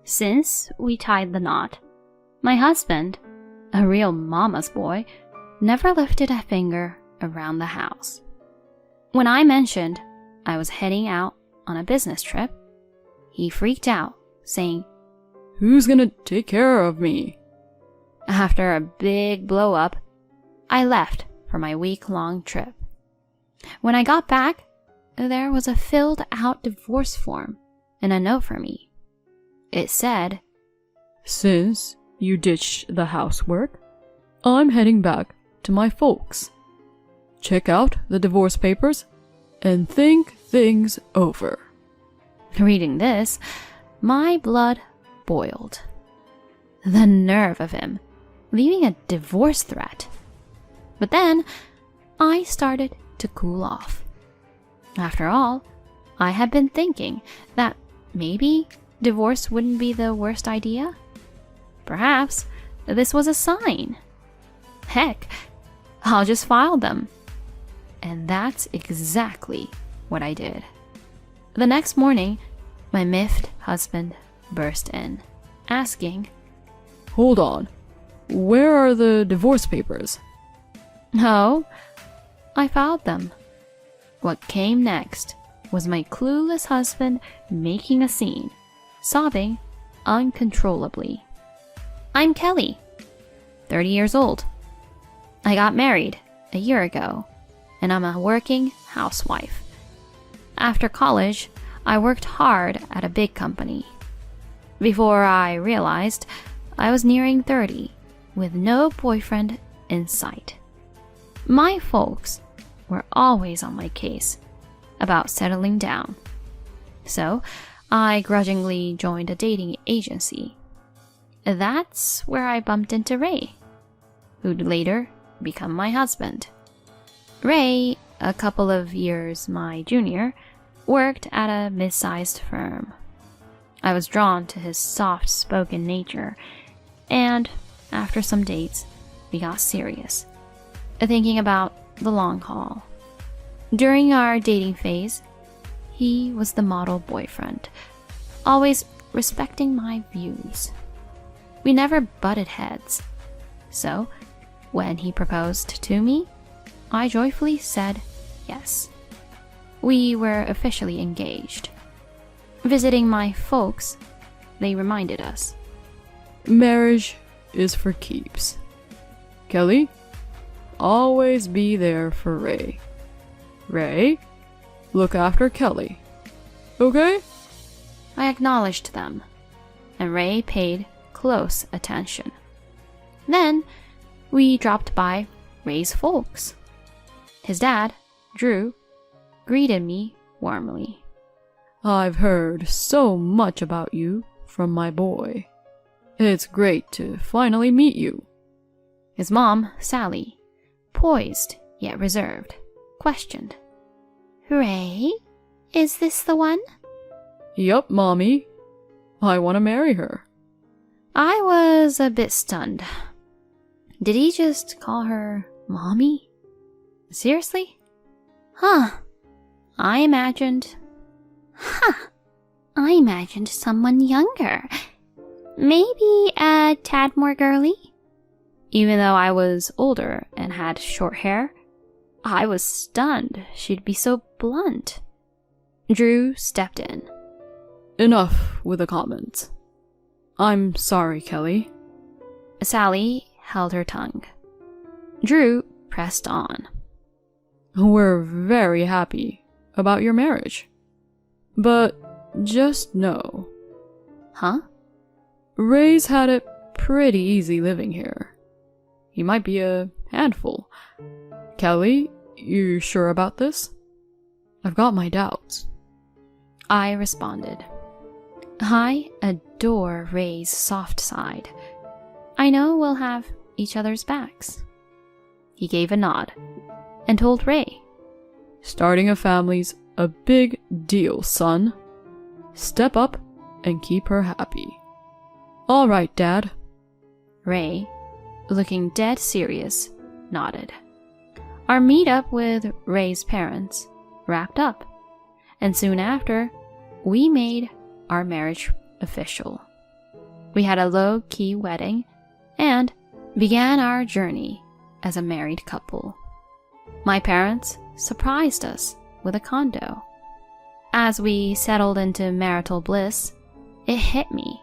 Since we tied the knot, my husband, a real mama's boy, never lifted a finger around the house. When I mentioned I was heading out on a business trip, he freaked out, saying, "Who's gonna take care of me?" After a big blow-up, I left for my week-long trip. When I got back, there was a filled-out divorce form and a note for me. It said, "Since you ditched the housework, I'm heading back to my folks. Check out the divorce papers and think things over." Reading this, my blood boiled. The nerve of him, leaving a divorce threat. But then, I started to cool off. After all, I had been thinking that maybe divorce wouldn't be the worst idea. Perhaps this was a sign. Heck, I'll just file them. And that's exactly what I did. The next morning, my miffed husband burst in, asking, "Hold on. Where are the divorce papers?" "Oh, I filed them." What came next was my clueless husband making a scene, sobbing uncontrollably. I'm Kelly, 30 years old. I got married a year ago, and I'm a working housewife. After college, I worked hard at a big company. Before I realized, I was nearing 30, with no boyfriend in sight. My folks were always on my case about settling down. So, I grudgingly joined a dating agency. That's where I bumped into Ray, who'd later become my husband. Ray, a couple of years my junior, worked at a mid-sized firm. I was drawn to his soft-spoken nature, and after some dates, we got serious, thinking about the long haul. During our dating phase, he was the model boyfriend, always respecting my views. We never butted heads, so when he proposed to me, I joyfully said yes. We were officially engaged. Visiting my folks, they reminded us, "Marriage is for keeps. Kelly, always be there for Ray. Ray, look after Kelly. Okay?" I acknowledged them, and Ray paid close attention. Then, we dropped by Ray's folks. His dad, Drew, greeted me warmly. "I've heard so much about you from my boy. It's great to finally meet you." His mom, Sally, poised yet reserved, questioned, "Ray, is this the one?" "Yup, Mommy. I want to marry her." I was a bit stunned. Did he just call her Mommy? Seriously? I imagined someone younger. Maybe a tad more girly? Even though I was older and had short hair, I was stunned she'd be so blunt. Drew stepped in. "Enough with the comments. I'm sorry, Kelly." Sally held her tongue. Drew pressed on. "We're very happy about your marriage. But just know..." Huh? "Ray's had it pretty easy living here. He might be a handful. Kelly, you sure about this? I've got my doubts." I responded, "I adore Ray's soft side. I know we'll have each other's backs." He gave a nod and told Ray, "Starting a family's a big deal, son. Step up and keep her happy." "All right, Dad." Ray, looking dead serious, nodded. Our meetup with Ray's parents wrapped up, and soon after, we made our marriage official. We had a low-key wedding and began our journey as a married couple. My parents surprised us with a condo. As we settled into marital bliss, it hit me.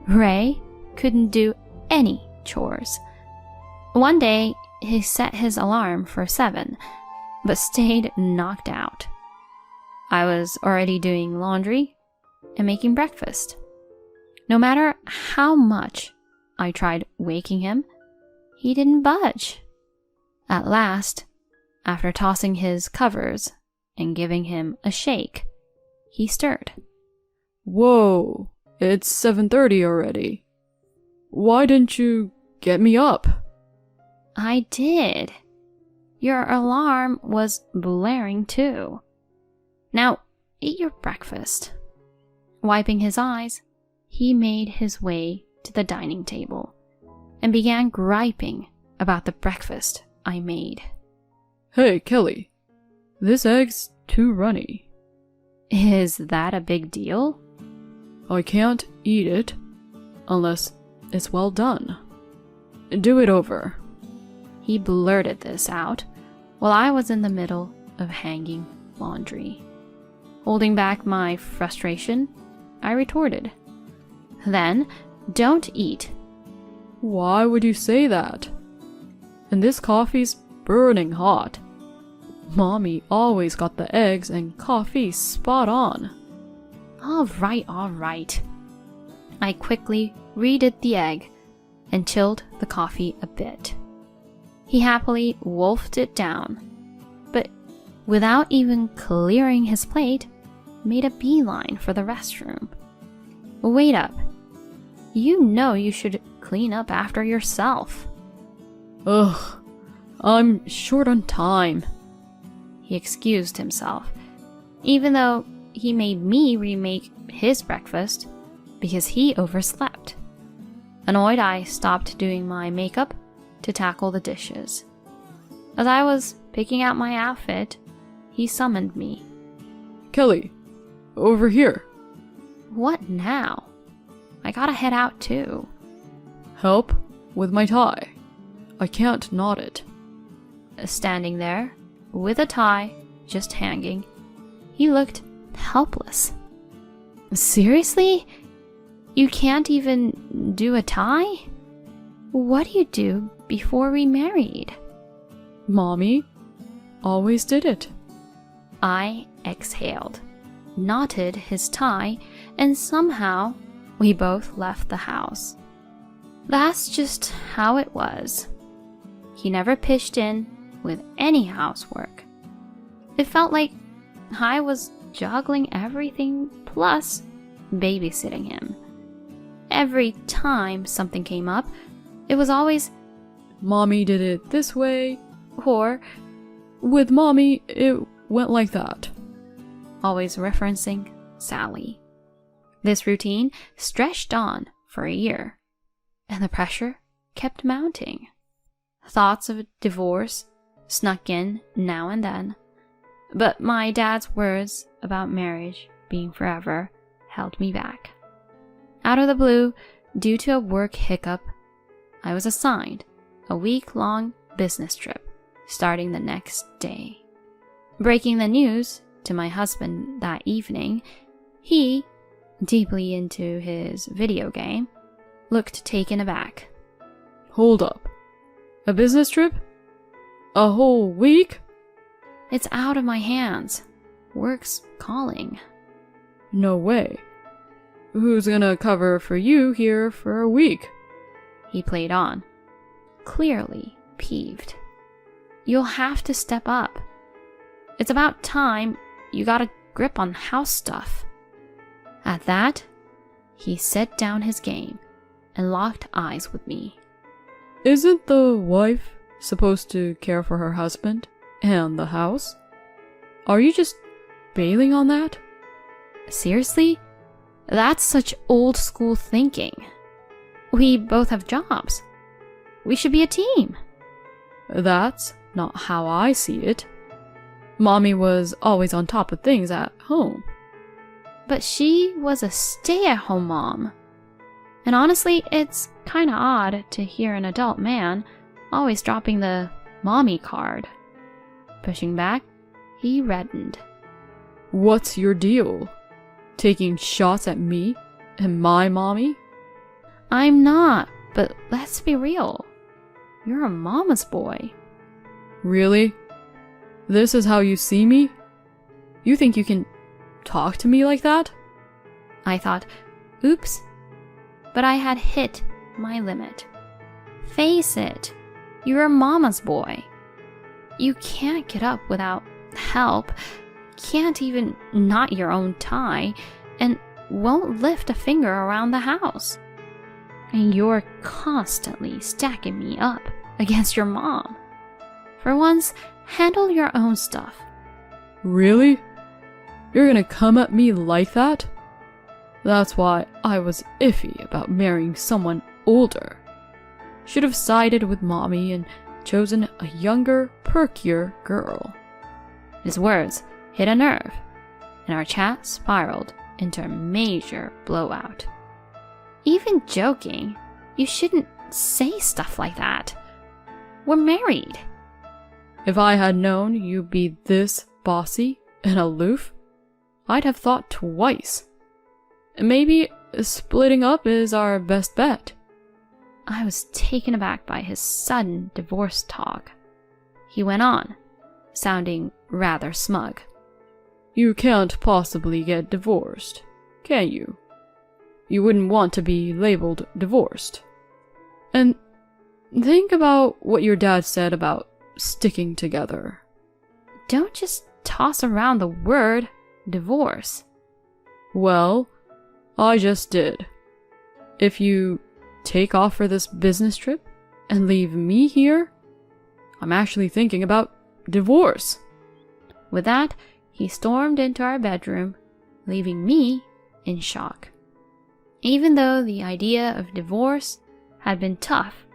Ray couldn't do any chores. One day, he set his alarm for 7, but stayed knocked out. I was already doing laundry and making breakfast. No matter how much I tried waking him, he didn't budge. At last, after tossing his covers and giving him a shake, he stirred. Whoa, it's 7:30 already. Why didn't you get me up? I did. Your alarm was blaring too. Now, eat your breakfast. Wiping his eyes, he made his way to the dining table and began griping about the breakfast I made. Hey, Kelly, this egg's too runny. Is that a big deal? I can't eat it unless it's well done. Do it over. He blurted this out while I was in the middle of hanging laundry. Holding back my frustration, I retorted, "Then don't eat." Why would you say that? And this coffee's burning hot. Mommy always got the eggs and coffee spot on. All right. I quickly redid the egg and chilled the coffee a bit. He happily wolfed it down, but without even clearing his plate, made a beeline for the restroom. Wait up. You know you should clean up after yourself. Ugh, I'm short on time. He excused himself, even though he made me remake his breakfast because he overslept. Annoyed, I stopped doing my makeup to tackle the dishes. As I was picking out my outfit, he summoned me. Kelly, over here. What now? I gotta head out too. Help with my tie. I can't knot it. Standing there, with a tie just hanging, he looked helpless. Seriously? You can't even do a tie? What do you do before we married? Mommy always did it. I exhaled, knotted his tie, and somehow we both left the house. That's just how it was. He never pitched in with any housework. It felt like I was juggling everything plus babysitting him. Every time something came up, it was always, Mommy did it this way, or with Mommy it went like that. Always referencing Sally. This routine stretched on for a year, and the pressure kept mounting. Thoughts of divorce snuck in now and then, but my dad's words about marriage being forever held me back. Out of the blue, due to a work hiccup, I was assigned a week-long business trip starting the next day. Breaking the news to my husband that evening, he, deeply into his video game, looked taken aback. Hold up. A business trip? A whole week? It's out of my hands. Work's calling. No way. Who's gonna cover for you here for a week? He played on, clearly peeved. You'll have to step up. It's about time you got a grip on house stuff. At that, he set down his game and locked eyes with me. Isn't the wife supposed to care for her husband and the house? Are you just bailing on that? Seriously? That's such old school thinking. We both have jobs. We should be a team. That's not how I see it. Mommy was always on top of things at home. But she was a stay-at-home mom. And honestly, it's kinda odd to hear an adult man always dropping the mommy card. Pushing back, he reddened. What's your deal? Taking shots at me and my mommy? I'm not, but let's be real. You're a mama's boy. Really? This is how you see me? You think you can talk to me like that? I thought, oops. But I had hit my limit. Face it, you're a mama's boy. You can't get up without help, can't even knot your own tie, and won't lift a finger around the house. And you're constantly stacking me up against your mom. For once, handle your own stuff. Really? You're gonna come at me like that? That's why I was iffy about marrying someone older. Should have sided with mommy and chosen a younger, perkier girl. His words hit a nerve, and our chat spiraled into a major blowout. Even joking, you shouldn't say stuff like that. We're married. If I had known you'd be this bossy and aloof, I'd have thought twice. Maybe splitting up is our best bet. I was taken aback by his sudden divorce talk. He went on, sounding rather smug. You can't possibly get divorced, can you? You wouldn't want to be labeled divorced. And think about what your dad said about sticking together. Don't just toss around the word divorce. Well, I just did. If you take off for this business trip and leave me here, I'm actually thinking about divorce. With that, he stormed into our bedroom, leaving me in shock. Even though the idea of divorce had been tough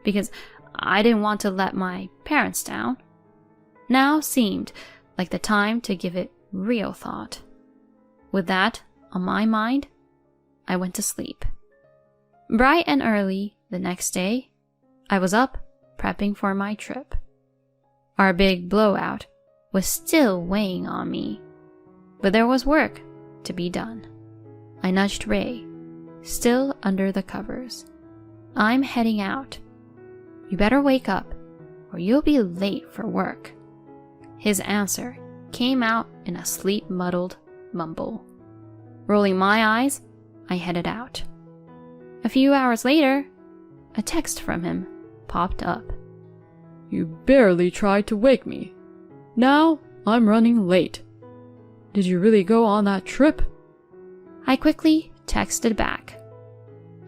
because I didn't want to let my parents down, now seemed like the time to give it real thought. With that on my mind, I went to sleep. Bright and early the next day, I was up prepping for my trip. Our big blowout was still weighing on me, but there was work to be done. I nudged Ray, still under the covers. I'm heading out. You better wake up, or you'll be late for work. His answer came out in a sleep-muddled mumble. Rolling my eyes, I headed out. A few hours later, a text from him popped up. You barely tried to wake me. Now I'm running late. Did you really go on that trip? I quickly texted back.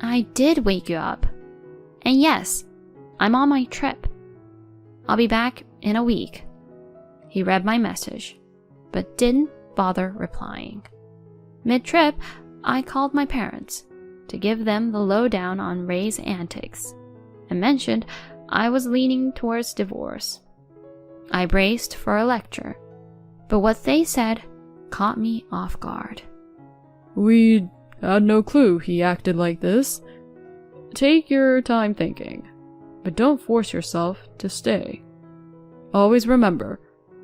I did wake you up. And yes, I'm on my trip. I'll be back in a week. He read my message, but didn't bother replying. Mid-trip, I called my parents to give them the lowdown on Ray's antics and mentioned I was leaning towards divorce. I braced for a lecture, but what they said caught me off guard. We had no clue he acted like this. Take your time thinking, but don't force yourself to stay. Always remember,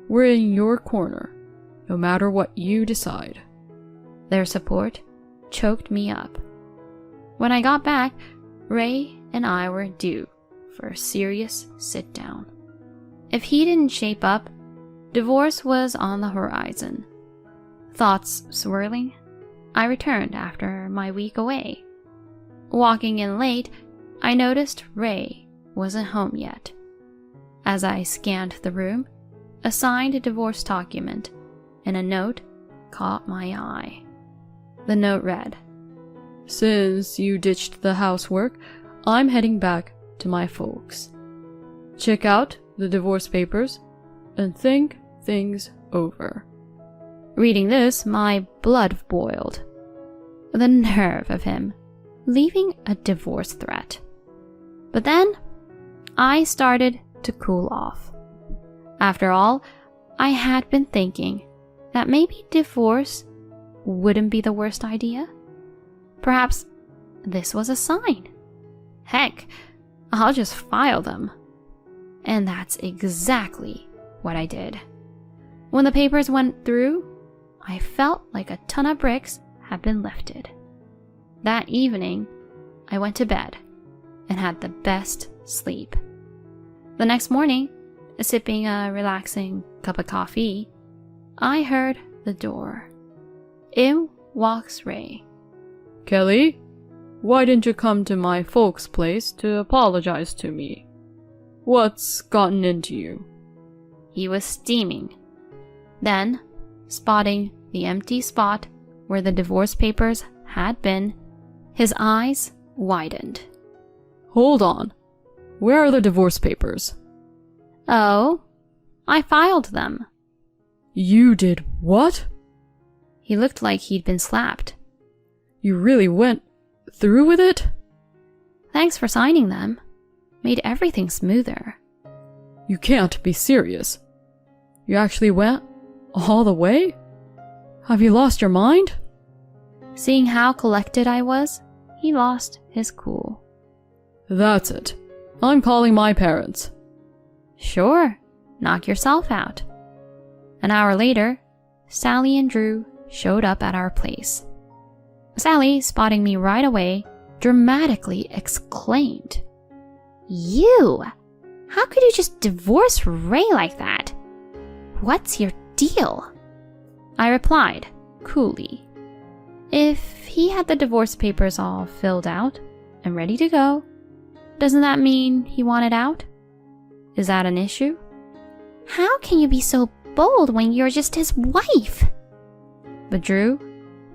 we're in your corner, no matter what you decide. Their support choked me up. When I got back, Ray and I were due for a serious sit-down. If he didn't shape up, divorce was on the horizon. Thoughts swirling, I returned after my week away. Walking in late, I noticed Ray wasn't home yet. As I scanned the room, a signed divorce document and a note caught my eye. The note read, Since you ditched the housework, I'm heading back to my folks. Check out the divorce papers and think things over. Reading this, my blood boiled. The nerve of him, leaving a divorce threat. But then, I started to cool off. After all, I had been thinking that maybe divorce wouldn't be the worst idea. Perhaps this was a sign. Heck, I'll just file them. And that's exactly what I did. When the papers went through, I felt like a ton of bricks had been lifted. That evening, I went to bed and had the best sleep. The next morning, sipping a relaxing cup of coffee, I heard the door. In walks Ray. Kelly, why didn't you come to my folks' place to apologize to me? What's gotten into you? He was steaming. Then, spotting the empty spot where the divorce papers had been, his eyes widened. Hold on. Where are the divorce papers? Oh, I filed them. You did what? He looked like he'd been slapped. You really went through with it? Thanks for signing them. Made everything smoother. You can't be serious. You actually went all the way? Have you lost your mind? Seeing how collected I was, he lost his cool. That's it. I'm calling my parents. Sure, knock yourself out. An hour later, Sally and Drew showed up at our place. Sally, spotting me right away, dramatically exclaimed, "You! How could you just divorce Ray like that? What's your deal?" I replied, coolly, "If he had the divorce papers all filled out and ready to go, doesn't that mean he wanted out? Is that an issue?" "How can you be so bold when you're just his wife?" But Drew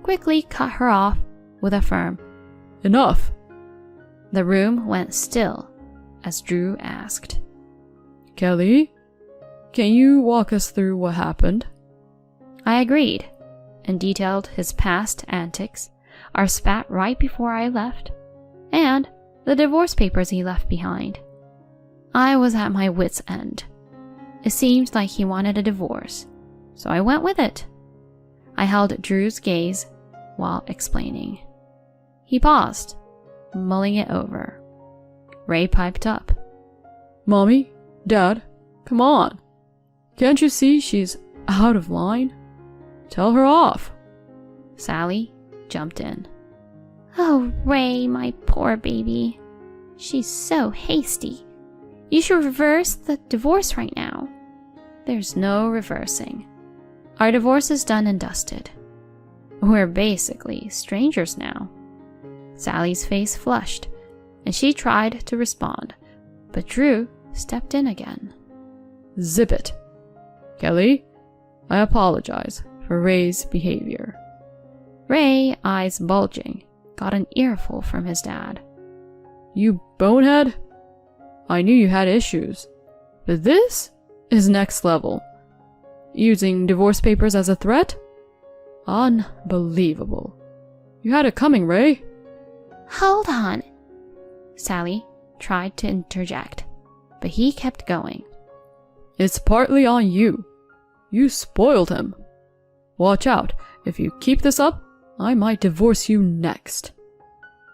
quickly cut her off with a firm, Enough. The room went still as Drew asked, Kelly, can you walk us through what happened? I agreed and detailed his past antics, our spat right before I left, and the divorce papers he left behind. I was at my wit's end. It seemed like he wanted a divorce, so I went with it. I held Drew's gaze while explaining. He paused, mulling it over. Ray piped up. Mommy, Dad, come on. Can't you see she's out of line? Tell her off. Sally jumped in. "Oh, Ray, my poor baby. She's so hasty. You should reverse the divorce right now." "There's no reversing. Our divorce is done and dusted. We're basically strangers now." Sally's face flushed, and she tried to respond, but Drew stepped in again. Zip it. Kelly, I apologize for Ray's behavior. Ray, eyes bulging, got an earful from his dad. You bonehead? I knew you had issues, but this is next level. Using divorce papers as a threat? Unbelievable. You had it coming, Ray. "Hold on." Sally tried to interject, but he kept going. It's partly on you. You spoiled him. Watch out. If you keep this up, I might divorce you next.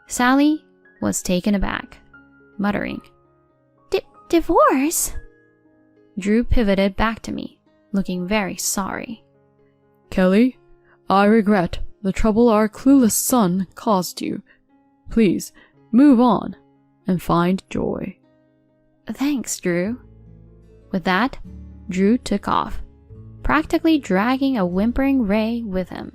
Sally was taken aback, muttering, Divorce? Drew pivoted back to me, looking very sorry. Kelly, I regret the trouble our clueless son caused you. Please, move on and find joy. Thanks, Drew. With that, Drew took off, practically dragging a whimpering Ray with him.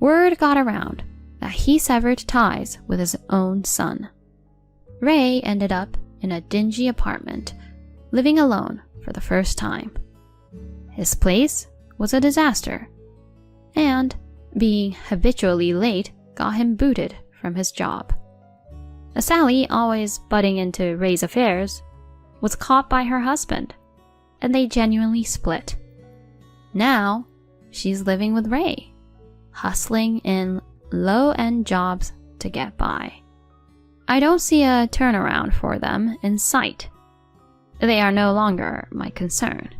Word got around that he severed ties with his own son. Ray ended up in a dingy apartment, living alone for the first time. His place was a disaster, and being habitually late got him booted from his job. Sally, always butting into Ray's affairs, was caught by her husband, and they genuinely split. Now, she's living with Ray, hustling in low-end jobs to get by. I don't see a turnaround for them in sight. They are no longer my concern.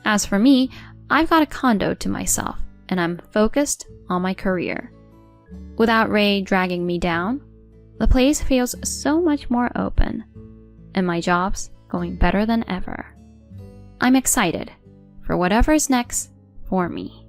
As for me, I've got a condo to myself, and I'm focused on my career. Without Ray dragging me down, the place feels so much more open, and my job's going better than ever. I'm excited for whatever's next for me.